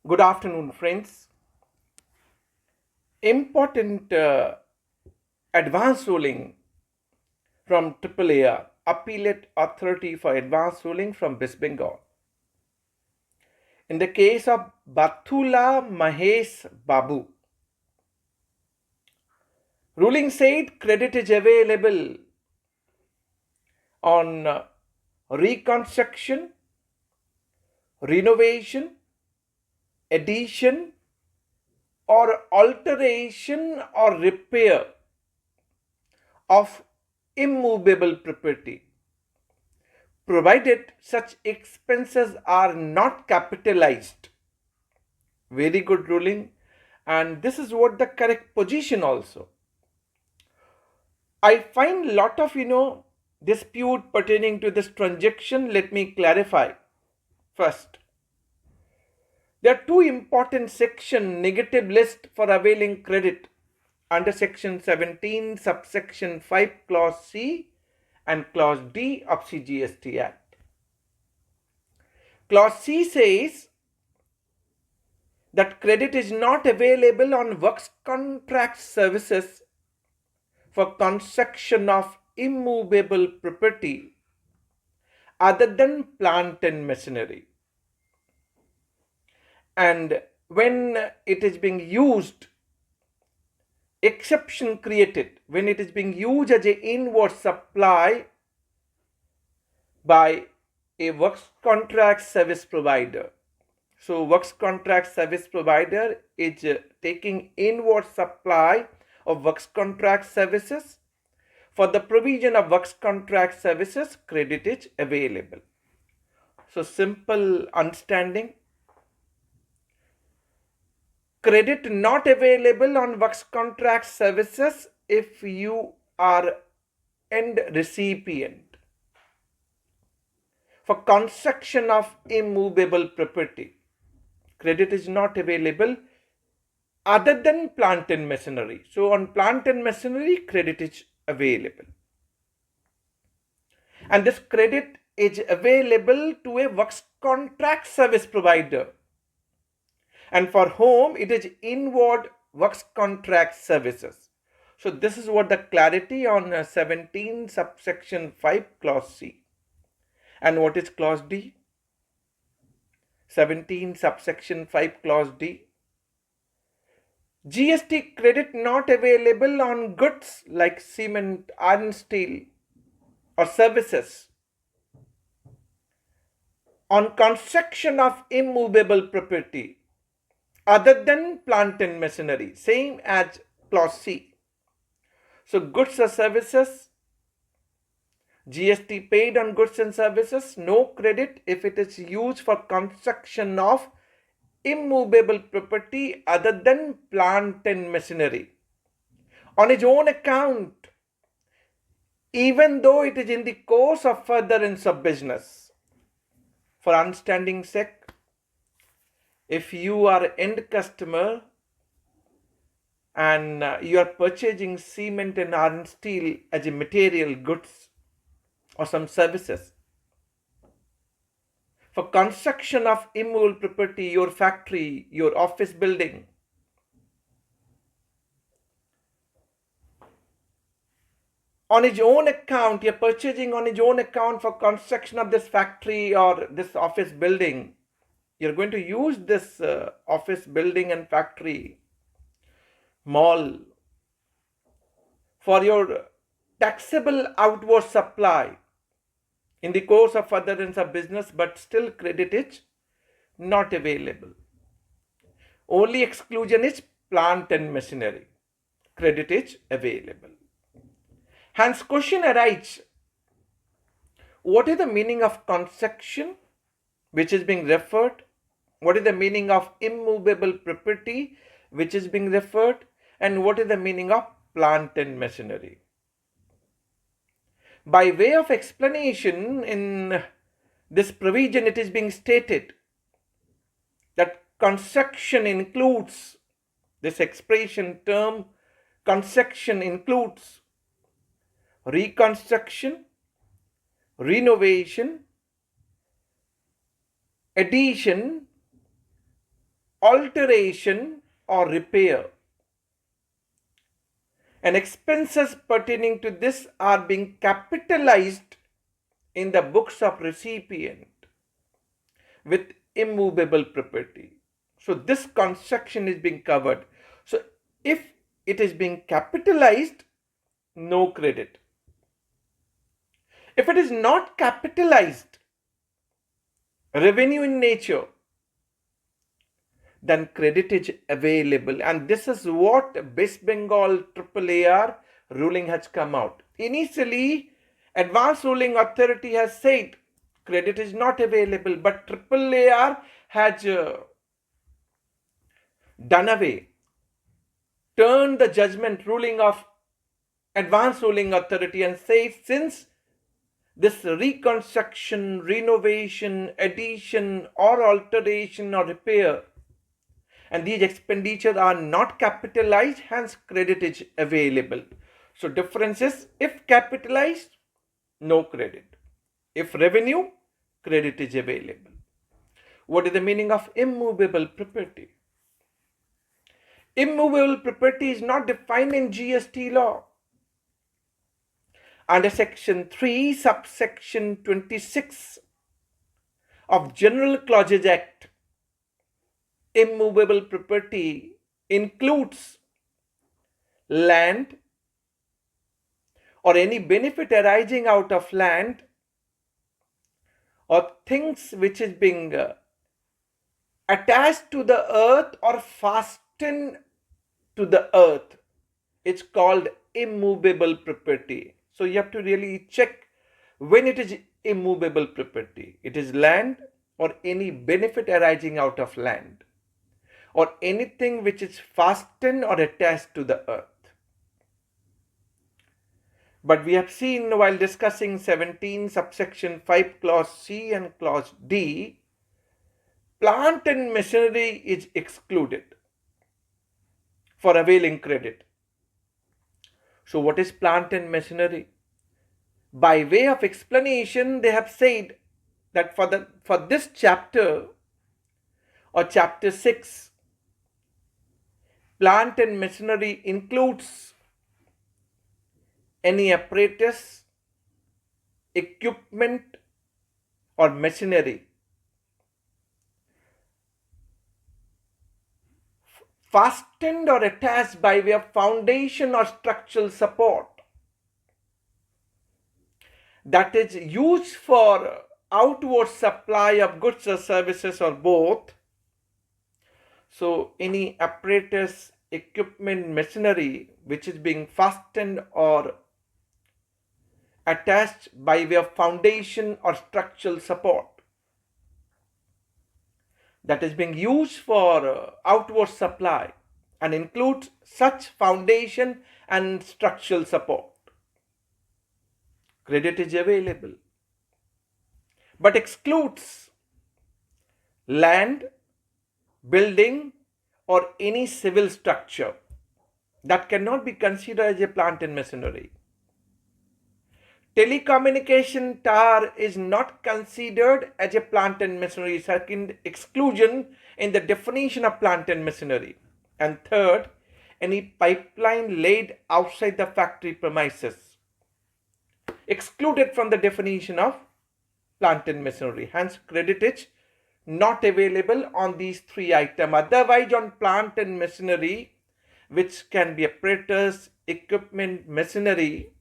Good afternoon, friends. Important advance ruling from AAAR, Appellate Authority for Advance Ruling from West Bengal. In the case of Bathula Mahesh Babu, ruling said credit is available on reconstruction, renovation, addition, or alteration or repair of immovable property, provided such expenses are not capitalized. Very good ruling, and this is what the correct position also. I find lot of dispute pertaining to this transaction. Let me clarify. First, there are two important section negative list for availing credit under section 17 subsection 5 clause C and clause D of CGST Act. Clause C says that credit is not available on works contract services for construction of immovable property other than plant and machinery. And when it is being used, exception created when it is being used as an inward supply by a works contract service provider. So works contract service provider is taking inward supply of works contract services. For the provision of works contract services, credit is available. So simple understanding. Credit not available on works contract services if you are end recipient for construction of immovable property. Credit is not available other than plant and machinery. So on plant and machinery, credit is available. And this credit is available to a works contract service provider. And for whom it is inward works contract services. So this is what the clarity on 17 subsection 5 clause C. And what is clause D? 17 subsection 5 clause D. GST credit not available on goods like cement, iron, steel, or services on construction of immovable property other than plant and machinery, same as clause C. So goods or services, GST paid on goods and services, no credit if it is used for construction of immovable property other than plant and machinery on its own account, even though it is in the course of furtherance of business. For understanding sake, if you are end customer and you are purchasing cement and iron steel as a material goods or some services for construction of immovable property, your factory, your office building, on his own account, you're purchasing on his own account for construction of this factory or this office building. You're going to use this office building and factory, mall, for your taxable outward supply in the course of furtherance of business, but still credit is not available. Only exclusion is plant and machinery. Credit is available. Hence, question arises, what is the meaning of construction which is being referred? What is the meaning of immovable property which is being referred? And what is the meaning of plant and machinery? By way of explanation, in this provision it is being stated that construction includes, this expression term construction includes reconstruction, renovation, addition, alteration or repair, and expenses pertaining to this are being capitalized in the books of recipient with immovable property. So this construction is being covered. So if it is being capitalized, no credit. If it is not capitalized, revenue in nature, then credit is available. And this is what West Bengal AAAR ruling has come out. Initially, Advanced Ruling Authority has said credit is not available, but AAAR has done away, turned the judgment ruling of Advanced Ruling Authority and said since this reconstruction, renovation, addition or alteration or repair and these expenditures are not capitalized, hence credit is available. So difference is, if capitalized, no credit. If revenue, credit is available. What is the meaning of immovable property? Immovable property is not defined in GST law. Under section 3, subsection 26 of General Clauses Act, immovable property includes land or any benefit arising out of land or things which is being attached to the earth or fastened to the earth. It's called immovable property. So you have to really check when it is immovable property. It is land or any benefit arising out of land or anything which is fastened or attached to the earth. But we have seen while discussing 17 subsection 5 clause C and clause D, plant and machinery is excluded for availing credit. So what is plant and machinery? By way of explanation, they have said that for this chapter or chapter 6, plant and machinery includes any apparatus, equipment or machinery fastened or attached by way of foundation or structural support that is used for outward supply of goods or services or both. So any apparatus, equipment, machinery which is being fastened or attached by way of foundation or structural support that is being used for outward supply and includes such foundation and structural support. Credit is available, but excludes land, building or any civil structure that cannot be considered as a plant and machinery. Telecommunication tower is not considered as a plant and machinery. Second, exclusion in the definition of plant and machinery. And third, any pipeline laid outside the factory premises, excluded from the definition of plant and machinery. Hence, credit is not available on these three items. Otherwise, on plant and machinery, which can be apparatus, equipment, machinery,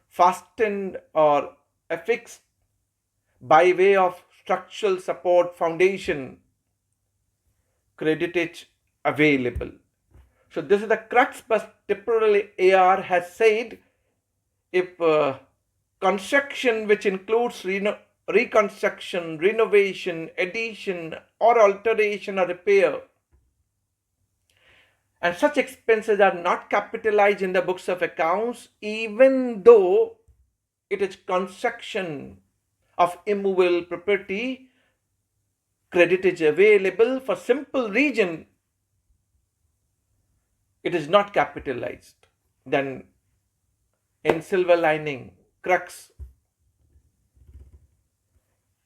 fastened or affixed by way of structural support foundation, credit is available. So this is the crux, but AAAR has said if construction which includes reconstruction, renovation, addition or alteration or repair, and such expenses are not capitalized in the books of accounts, even though it is construction of immovable property, credit is available for simple reason it is not capitalized. Then in silver lining, crux,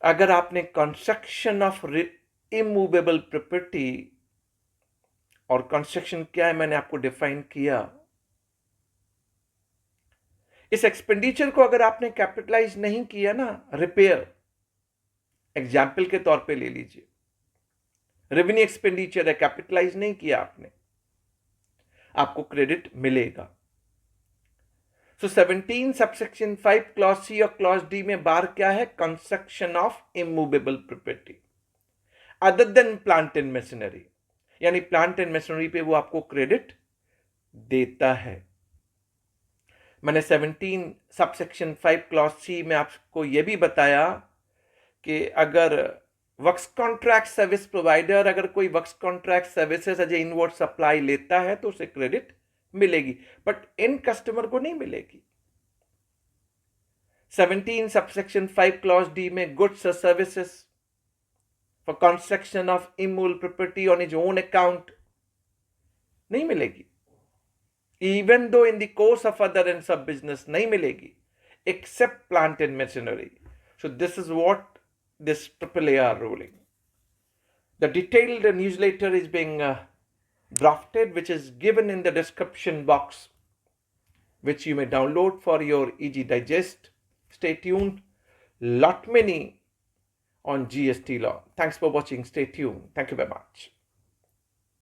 अगर आपने construction of immovable property और construction क्या है मैंने आपको define किया। इस expenditure को अगर आपने कैपिटलाइज नहीं किया ना, रिपेयर एग्जाम्पल के तौर पे ले लीजिए, रेवेन्यू एक्सपेंडिचर है, कैपिटलाइज नहीं किया आपने, आपको क्रेडिट मिलेगा। सो 17 सबसेक्शन 5 क्लॉज सी और क्लॉज डी में बार क्या है? Construction of immovable property other than plant and machinery, यानी प्लांट एंड मशीनरी पे वो आपको क्रेडिट देता है। मैंने 17 सबसेक्शन 5 क्लॉज सी में आपको यह भी बताया कि अगर वर्क्स कॉन्ट्रैक्ट सर्विस प्रोवाइडर अगर कोई works contract services as a inward supply लेता है तो उसे क्रेडिट मिलेगी, बट इन कस्टमर को नहीं मिलेगी। 17 सबसेक्शन 5 क्लॉज डी में गुड्स और services for construction of immovable property on his own account नहीं मिलेगी, even though in the course of other ends of business नहीं मिलेगी, except plant and machinery. So this is what this AAAR ruling. The detailed newsletter is being drafted, which is given in the description box, which you may download for your easy digest. Stay tuned. Lot many on GST law. Thanks for watching. Stay tuned. Thank you very much.